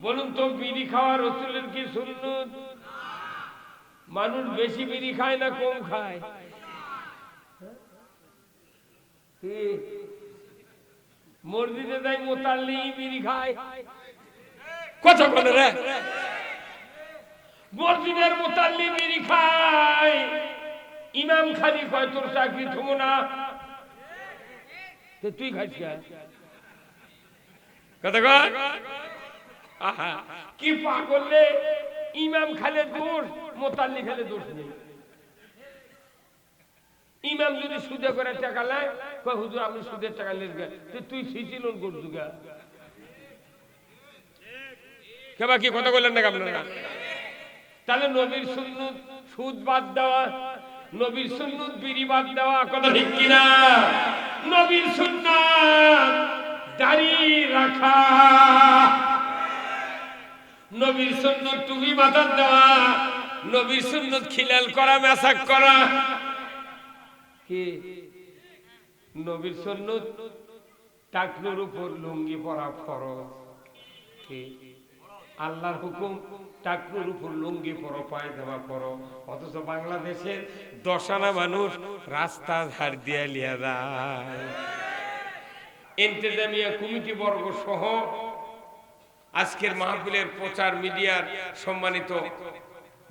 বলুন তো বিড়ি খাওয়া রাসূলের কি সুন্নত? মানুষ বেশি বিড়ি খায় না কম খায়? মসজিদে যাই মোতাল্লি বিড়ি খায়, কথা বলে রে। মসজিদের মোতাল্লি বিড়ি খায়, ইমাম খালি কয় তোর চাকরি থমো না, তুই খাইস কথা কয়। কি পা করলে ইমাম খালে দোষ, মোতাল্লি খালে দোষ নেই। ইমাম যদি সুদে করে টাকা নেয়, কয় হুজুর আমি সুদের টাকা লেগে তুই সিচিলন করছু গা, কেবা কি কথা বললেন না আপনারা? তাহলে নবীর সুন্নত সুদ বাদ দেওয়া, নবীর সুন্নত বিড়ি বাদ দেওয়া, কথা ঠিক কিনা? নবীর সুন্নাত দাড়ি রাখা, নবীর সুন্নত টুপি মাথায় দেওয়া, নবীর সুন্নত খিলাল করা, মেসাক করা। কি নবীর সুন্নত টাকনুর উপর লুঙ্গি পরা ফরজ। কি আল্লাহর হুকুম টাকনুর উপর লুঙ্গি পরো, পায়জামা পরো। অথচ বাংলাদেশের 10 আনা মানুষ রাস্তা ধার দিয়ে লিয়া যায়। ইন্তেজামিয়া কমিটি বর্গ সহ আজকের মাহফিলের প্রচার মিডিয়ার সম্মানিত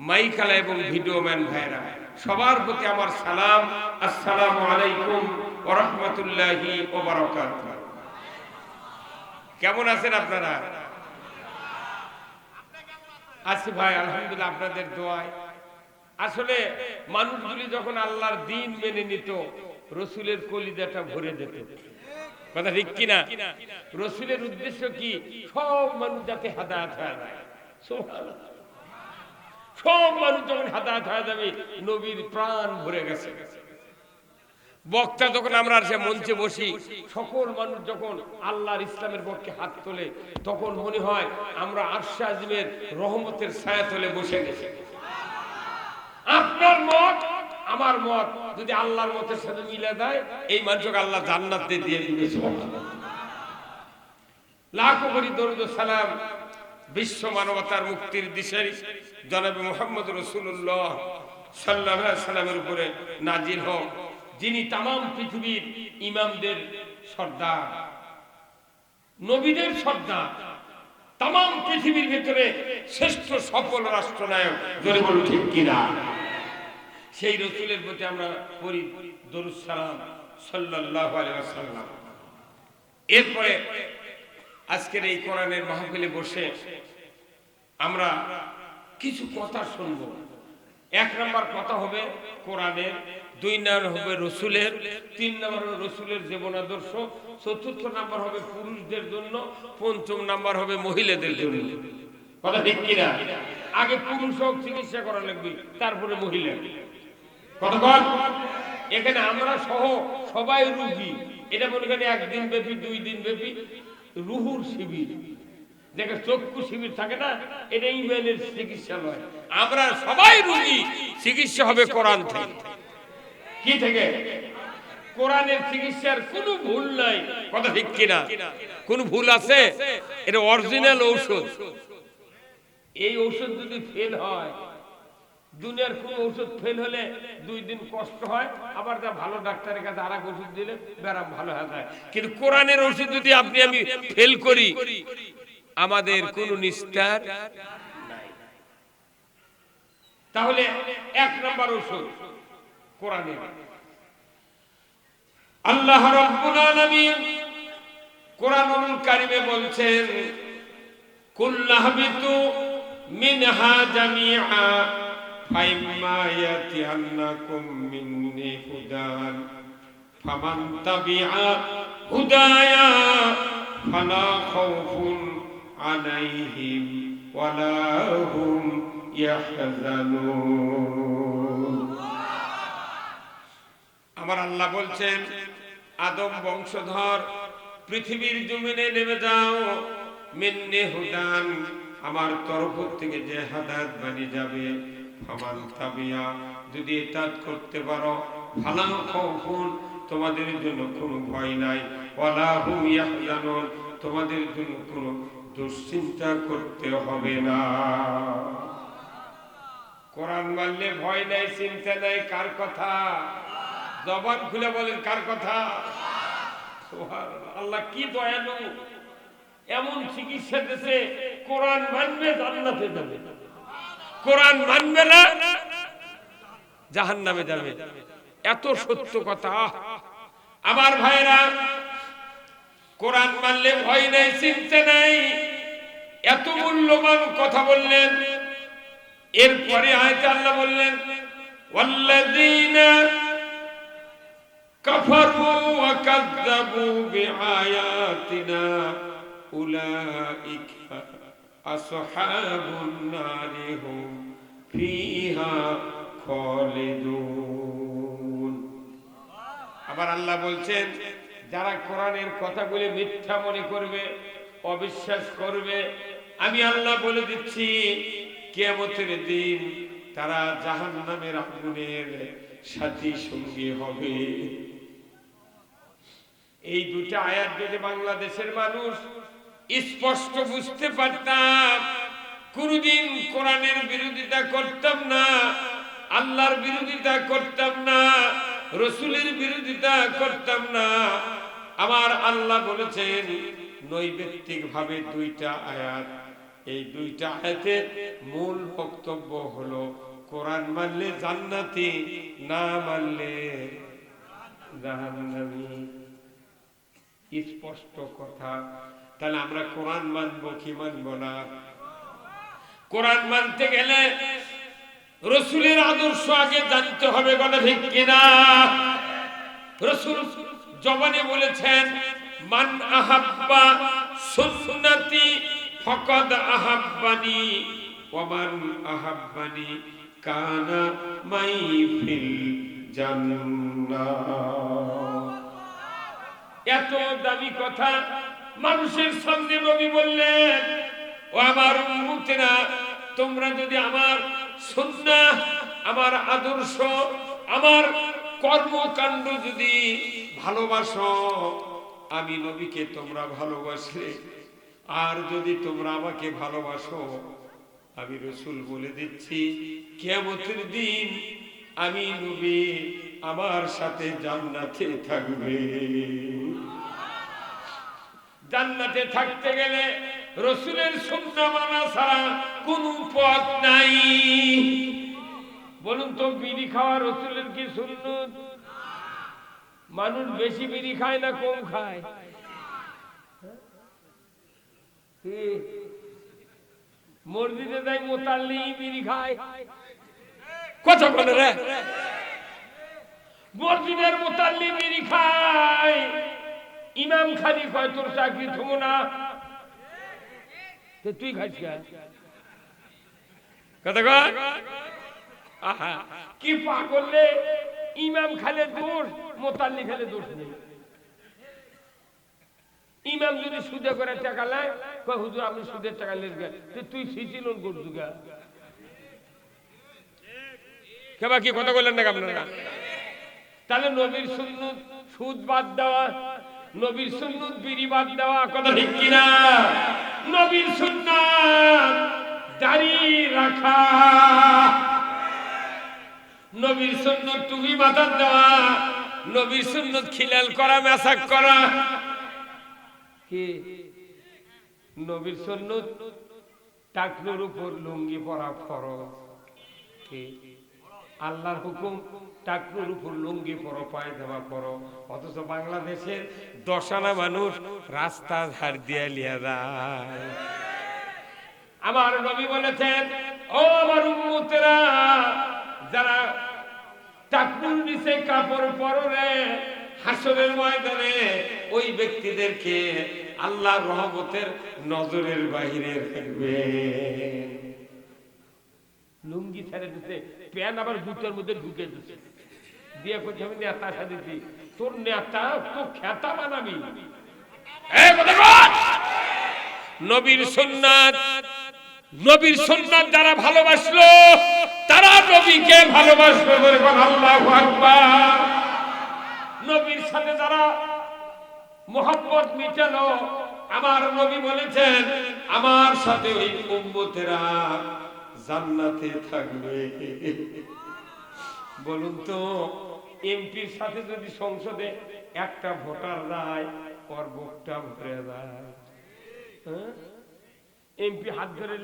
মাইকালা এবং ভিডিও ম্যান ভাইরা, সবার প্রতি আমার সালাম, আসসালামু আলাইকুম ওয়া রাহমাতুল্লাহি ওয়া বারাকাতুহু। কেমন আছেন আপনারা? আছি ভাই, আলহামদুলিল্লাহ আপনাদের দোয়ায়। আসলে মানুষগুলি যখন আল্লাহর দ্বীন মেনে নিত, রাসূলের কলিজাটা ভরে যেত, কথা ঠিক কিনা? রাসূলের উদ্দেশ্য কি? সব মানুষ যাতে হেদায়েত হয়ে যায়। সুবহানাল্লাহ, সব মানুষ যখন হেদায়েত হয়ে যাবে, নবীর প্রাণ ভরে গেছে। বক্তা যখন আমরা সে মঞ্চে বসি, সকল মানুষ যখন আল্লাহর ইসলামের পক্ষে হাত তোলে, তখন মনে হয় আমরা আরশে আজিমের রহমতের ছায়াতলে বসে গেছি। আপনার মত আমার মত যদি আল্লাহর মতের সাথে মিলে যায়, এই মানুষকে আল্লাহ জান্নাতে দিয়ে দিবে। লাখো কোটি দরুদ ও সালাম বিশ্ব মানবতার মুক্তির দিশারি জনাবে মুহাম্মদ রাসূলুল্লাহ সাল্লাল্লাহু আলাইহি সাল্লামের উপরে নাজিল হোক, যিনি তামাম পৃথিবীর ইমামদের সর্দার, নবীদের সর্দার, তামাম পৃথিবীর ভিতরে শ্রেষ্ঠ সফল রাষ্ট্রনায়ক, জোরে বলুন ঠিক কিনা? সেই রাসূলের প্রতি আমরা পড়ি দরুদ সালাম সাল্লাল্লাহু আলাইহি ওয়াসাল্লাম। এরপরে আজকের এই কোরআনের মাহফিলে বসে আমরা কিছু কথা শুনবো। 1 নম্বর কথা হবে কোরআনের, 2 নম্বর হবে রাসূলের, 3 নম্বর হবে রাসূলের জীবন আদর্শ, 4র্থ নম্বর হবে পুরুষদের জন্য, 5ম নম্বর হবে মহিলাদের জন্য, কথা ঠিক কিনা? আগে পুরুষ হোক চিকিৎসা করা লাগবে, তারপরে মহিলা, কথা বল। এখানে আমরা সহ সবাই রোগী। এটা মনে করেন 1 দিন ব্যাপী 2 দিন ব্যাপী রুহুর শিবির, দেখে চক্ষু শিবির থাকে না, এটা ইমানের চিকিৎসা নয়। আমরা সবাই রোগী, চিকিৎসা হবে কোরআন থেকে। কি থেকে? কোরআনের চিকিৎসার কোনো ভুল নাই, কথা ঠিক কিনা? কোন ভুল আছে? এটা অরিজিনাল ঔষধ। এই ঔষধ যদি ফেল হয়, দুনিয়ার কোন ঔষধ ফেল হলে 2 দিন কষ্ট হয়, আবার যা ভালো ডাক্তারের কাছে আরেক ওষুধ দিলে ব্যারাম ভালো হয়ে যায়। কিন্তু কোরআনের ওষুধ যদি আপনি আমি ফেল করি, আমাদের কোনো নিস্তার নাই। তাহলে 1 নম্বর ওষুধ কোরআনে। আল্লাহ রাব্বুল আলামিন কোরআনুল কারীমে বলছেন, কুল্লাহবিতু মিনহা জামিআ ফাইম্মা ইয়াতিয়ান্নাকুম মিন্নি হুদান ফামান তাবিআ হুদায়া ফালা খাউফুন আলাইহিম ওয়ালা হুম ইয়াহজানুন। আমার আল্লাহ বলছেন, আদম বংশধর পৃথিবীর জমিনে নেমে যাও, মিন্নি হুদান, আমার তরফ থেকে যে হেদায়েত বাণী যাবে, ফামান তাবিয়া, যদি ইতাত করতে পারো, ফালা খাউফুন, তোমাদের জন্য কোনো ভয় নাই, ওয়ালা হুম ইয়াহজানুন, তোমাদের জন্য কোনো দুশ্চিন্তা করতে হবে না। কোরআন মানলে ভয় নাই, চিন্তা নাই। কার কথা? জবান খুলে বলেন, কার কথা? সুবহানাল্লাহ। আল্লাহ কি দয়ালু, এমন চিকিৎসা দিয়েছে, কোরআন মানবে জান্নাতে যাবে, কোরআন মানবে না জাহান্নামে যাবে। এত সত্য কথা। আমার ভাইরা, কোরআন মানলে ভয় নাই, চিন্তা নাই। এত মূল্যবান কথা বললেন। এরপরে আয়াতে আল্লাহ বললেন, ওয়াল্লাযীনা কাফারু ওয়া কাযযাবু বিআয়াতিনা উলাইকা আসহাবুন নারি হুম ফিহা খালিদুন। আবার আল্লাহ বলছেন, যারা কোরআনের কথাগুলি মিথ্যা মনে করবে, অবিশ্বাস করবে, আমি আল্লাহ বলে দিচ্ছি কিয়ামতের দিন তারা জাহান্নামের আগুনের সাথী সঙ্গী হবে। এই দুটা আয়াত যদি বাংলাদেশের মানুষ স্পষ্ট বুঝতে পারতাম, কোনদিন কোরআনের বিরোধিতা করতাম না, আল্লাহর বিরোধিতা করতাম না, রসুলের বিরোধিতা করতাম না। আমার আল্লাহ বলেছেন নৈবেত্তিক ভাবে দুইটা আয়াত। এই দুইটা আয়াতের মূল বক্তব্য হলো কোরআন মানলে জান্নাতি, না মানলে জাহান্নামী। স্পষ্ট কথা। তাহলে আমরা কোরআন মানবো কি মানবো না? কোরআন মানতে গেলে রসুলের আদর্শ আগে জানতে হবে, কথা ঠিক কিনা? রসুল জবানে বলেছেন, মান আহাব্বা সুন্নতি ফাকাদ আহাব্বানি ওয়া মান আহাব্বানি কানা মাই ফিল জান্নাহ। এত দামি কথা মানুষের সামনে নবী বললেন, ও আমার উম্মতেরা, তোমরা যদি আমার সুন্নাহ, আমার আদর্শ, আমার কর্মকাণ্ড যদি ভালোবাসো, আমি নবীকে তোমরা ভালোবাসলে, আর যদি তোমরা আমাকে ভালোবাসো, আমি রাসূল বলে দিচ্ছি কিয়ামতের দিন আমি নবী আমার সাথে জান্নাতে থাকবে। জান্নাতে থাকতে গেলে রাসূলের সুন্নাহ মানা ছাড়া কোনো পথ নাই। বলুন তো, বিড়ি খাওয়া রাসূলের কি সুন্নাত? মানুষ বেশি বিড়ি খায় না কম খায়? মসজিদে যাই মোতাল্লি বিড়ি খায়, কথা বলে রে। মসজিদের মোতাল্লি বিড়ি খায়, ইমাম খালি কয় তোর চাকরি থমো না, তুই খাইস কথা কয়। কি পা করলে ইমাম খালে দোষ, মোতাল্লি খালে দোষ নেই। ইমাম যদি সুদে করে টাকা নেয়, কয় হুজুর আমি সুদের টাকা লেগে, তুই সিসি লোন করছু গা। কেবা কি কথা বললেন না আপনারা? তাহলে নবীর সুন্নত সুদ বাদ দেওয়া, নবীর সুন্নত বিড়ি বাদ দেওয়া, কথা ঠিক কিনা? নবীর সুন্নাত দাড়ি রাখা, নবীর সুন্নত টুপি মাথায় দেওয়া, নবীর সুন্নত খিলাল করা, মেসাক করা। কি নবীর সুন্নত টাকনুর উপর লুঙ্গি পরা ফরজ। কি আল্লাহর হুকুম টাকনুর উপর লুঙ্গি পরো, পায়জামা পরো। অথচ বাংলাদেশের 10 আনা মানুষ রাস্তা ধার দিয়ে লিয়া যায়। আমার নবী বলেছেন, ও আমার উম্মতেরা, যারা টাকনুর নিচে কাপড় পরলে হাসরের ময়দানে ওই ব্যক্তিদেরকে আল্লাহর রহমতের নজরের বাহিরে রাখবে। লুঙ্গি ছেড়ে দিতে, প্যান আবার জুতোর মধ্যে ঢুকে দিচ্ছে, দিয়ে করছে আমি নেতা সাজিছি, তোর নেতা তো খেতা বানাবি। নবীর সুন্নাত, নবীর সুন্নাত যারা ভালোবাসলো তারা নবীকে ভালোবাসবে। আল্লাহু আকবার। নবীর সাথে যারা মোহাব্বত মিটালো, আমার নবী বলেছেন আমার সাথে ওই উম্মতেরা জান্নাতে থাকবে। বলুন তো, এমপির সাথে যদি সংসদে একটা ভোটার যায়, ওর বুকটা ভরে যায়। এমপি হাত ধরে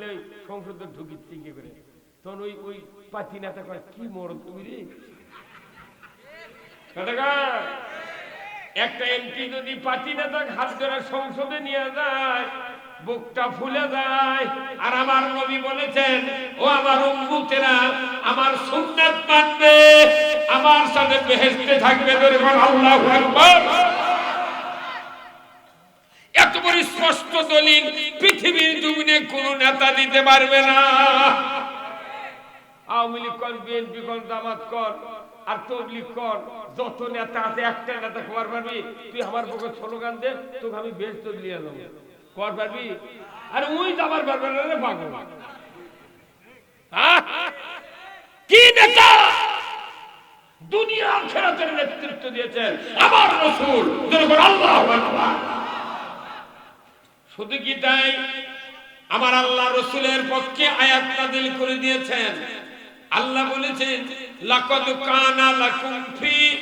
সংসদে ঢুকিচ্ছে কি করে, তখন ওই ওই পাতি নেতা কয়, কি মরদ তুমি রে। একটা এমপি যদি পাতি নেতা হাত ধরে সংসদে নিয়ে যায়, বুকটা ফুলে যায়। আর আমার নবী বলেছেন, ও আমার উম্মতেরা, আমার সুন্নাত মানবে, আমার সাথে বেহেশতে থাকবে। ধরে বল আল্লাহু আকবার। এত বড় স্পষ্ট দলিল পৃথিবীর জমিনে কোন নেতা দিতে পারবে না। আওয়ামী লীগ কর, বিএনপি কর, জামাত কর, আর তবলিগ কর, যত নেতা আছে, একটা নেতা কর পারবি? তুই আমার পক্ষে স্লোগান দে, তোকে আমি বেশ তো নিয়ে যাবো, কর পারবি? আর ওই যাবার পারবে না রে পাগল। কি নেতা দুনিয়া আখিরাতের নেতৃত্ব দিয়েছেন? আমার রাসূল। আল্লাহু আকবার। শুধু কি তাই, আমার আল্লাহ রাসূলের পক্ষে আয়াত নাযিল করে দিয়েছেন। আল্লাহ বলেছেন, লাকাদ কানা লাকুম ফি